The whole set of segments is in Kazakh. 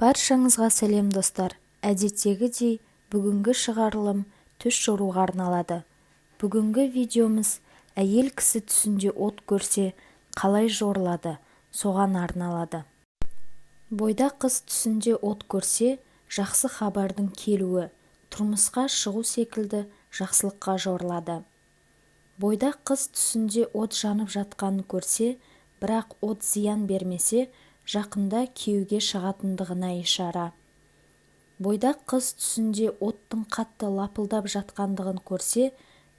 Баршаңызға сәлем достар. Әдеттегідей бүгінгі шығарылым түс жоруға арналады. Бүгінгі видеомыз әйел кісі түсінде от көрсе қалай жорылады, соған арналады. Бойдақ қыз түсінде от көрсе, жақсы хабардың келуі, тұрмысқа шығу секілді жақсылыққа жорылады. Бойдақ қыз түсінде от жанып жатқанын көрсе, бірақ от зиян бермесе, жақында күйеуге шығатындығына ишара. Бойдақ қыз түсінде оттың қатты лапылдап жатқандығын көрсе,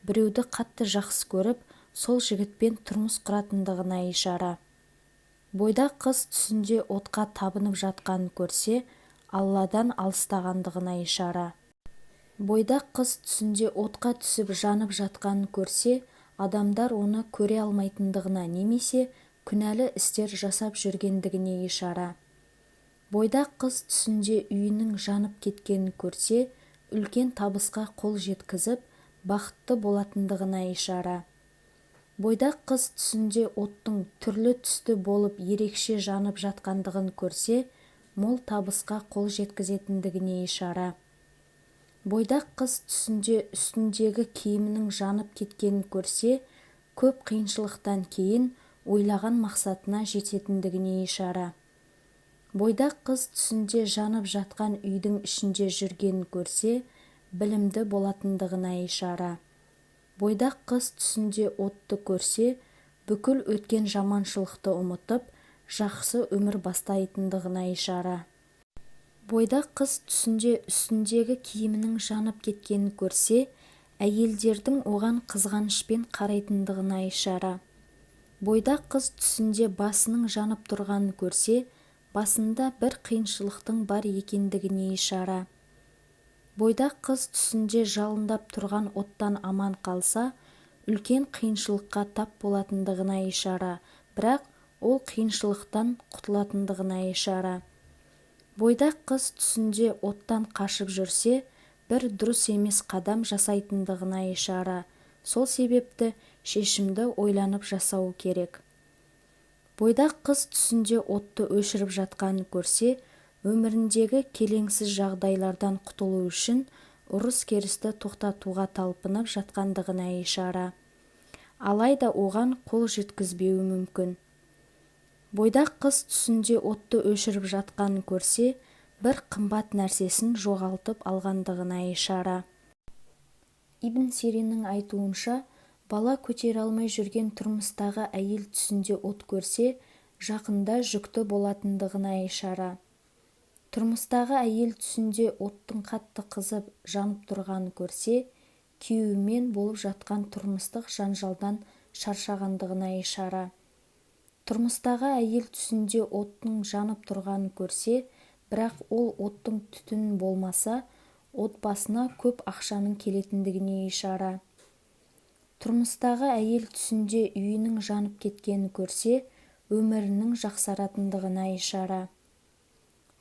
біреуді қатты жақсы көріп, сол жігітпен тұрмыс құратындығына ишара. Бойдақ қыз түсінде отқа табынып жатқанын көрсе, Алладан алыстағандығына ишара. Бойдақ қыз түсінде отқа түсіп жанып жатқанын көрсе, адамдар оны көре алмайтындығына немесе күнәлі істер жасап жүргендігіне ишара. Бойдақ қыз түсінде үйінің жанып кеткенін көрсе, үлкен табысқа қол жеткізіп, бақытты болатындығына ишара. Бойдақ қыз түсінде оттың түрлі түсті болып ерекше жанып жатқандығын көрсе, мол табысқа қол жеткізетіндігіне ишара. Бойдақ қыз түсінде үстіндегі киімінің жанып кеткенін көрсе, көп қиыншылықтан кейін ойлаған мақсатына жететіндігіне ишара. Бойдақ қыз түсінде жанып жатқан үйдің ішінде жүргенін көрсе, білімді болатындығына ишара. Бойдақ қыз түсінде отты көрсе, бүкіл өткен жаманшылықты ұмытып, жақсы өмір бастайтындығына ишара. Бойдақ қыз түсінде үстіндегі киімінің жанып кеткенін көрсе, әйелдердің оған қызғанышпен қарайтындығына ишара. Бойдақ қыз түсінде басының жанып тұрғанын көрсе, басында бір қиыншылықтың бар екендігіне ишара. Бойдақ қыз түсінде жалындап тұрған оттан аман қалса, үлкен қиыншылыққа тап болатындығына ишара, бірақ ол қиыншылықтан құтылатындығына ишара. Бойдақ қыз түсінде оттан қашып жүрсе, бір дұрыс емес қадам жасайтындығына ишара. Сол себепті шешімді ойланып жасау керек. Бойдақ қыз түсінде отты өшіріп жатқанын көрсе, өміріндегі келеңсіз жағдайлардан құтылу үшін ұрыс-керісті тоқтатуға талпынып жатқандығына ишара. Алайда оған қол жеткізбеуі мүмкін. Бойдақ қыз түсінде отты өшіріп жатқанын көрсе, бір қымбат нәрсесін жоғалтып алғандығына ишара. Ибн Сириннің айтуынша, бала көтере алмай жүрген тұрмыстағы әйел түсінде от көрсе, жақында жүкті болатындығына ишара. Тұрмыстағы әйел түсінде оттың қатты қызып жанып тұрғанын көрсе, күйеуімен болып жатқан тұрмыстық жанжалдан шаршағандығына ишара. Тұрмыстағы әйел түсінде оттың жанып тұрғанын көрсе, бірақ ол оттың түтінін болмаса, отбасына көп ақшаның келетіндігіне ишара. Тұрмыстағы әйел түсінде үйінің жанып кеткенін көрсе, өмірінің жақсаратындығына ишара.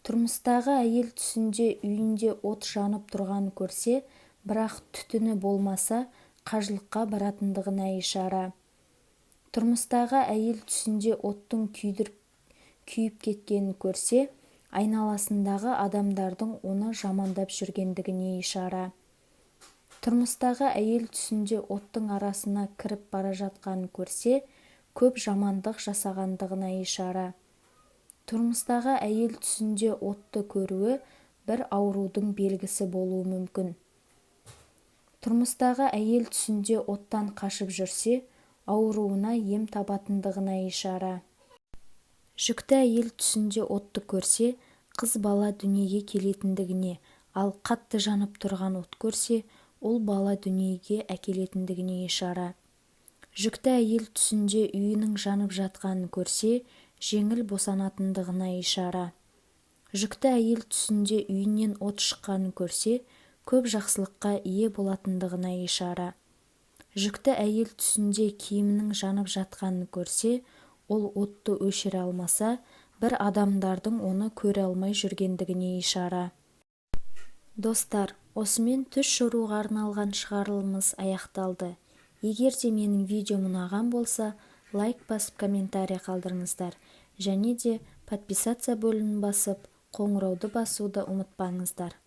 Тұрмыстағы әйел түсінде үйінде от жанып тұрғанын көрсе, бірақ түтіні болмаса, қажылыққа баратындығына ишара. Тұрмыстағы әйел түсінде оттың күйіп кеткенін көрсе, айналасындағы адамдардың оны жамандап жүргендігіне ишара. Тұрмыстағы әйел түсінде оттың арасына кіріп бара жатқанын көрсе, көп жамандық жасағандығына ишара. Тұрмыстағы әйел түсінде отты көруі бір аурудың белгісі болуы мүмкін. Тұрмыстағы әйел түсінде оттан қашып жүрсе, ауруына ем табатындығына ишара. Жүкті әйел түсінде отты көрсе, қыз бала дүниеге келетіндігіне, ал қатты жанып тұрған от көрсе, ол бала дүниеге әкелетіндігіне ишара. Жүкті әйел түсінде үйінің жанып жатқанын көрсе, жеңіл босанатындығына ишара. Жүкті әйел түсінде үйінен от шыққанын көрсе, көп жақсылыққа ие болатындығына ишара. Жүкті әйел түсінде киімінің жанып жатқанын көрсе, ол отты өшіре алмаса, бір адамдардың оны көре алмай жүргендігіне ишара. Достар, осымен түс жоруға арналған шығарылымымыз аяқталды. Егер де менің видеом ұнаған болса, лайк басып комментарий қалдырыңыздар. Және де подписаться бөлімін басып, қоңырауды басуды ұмытпаңыздар.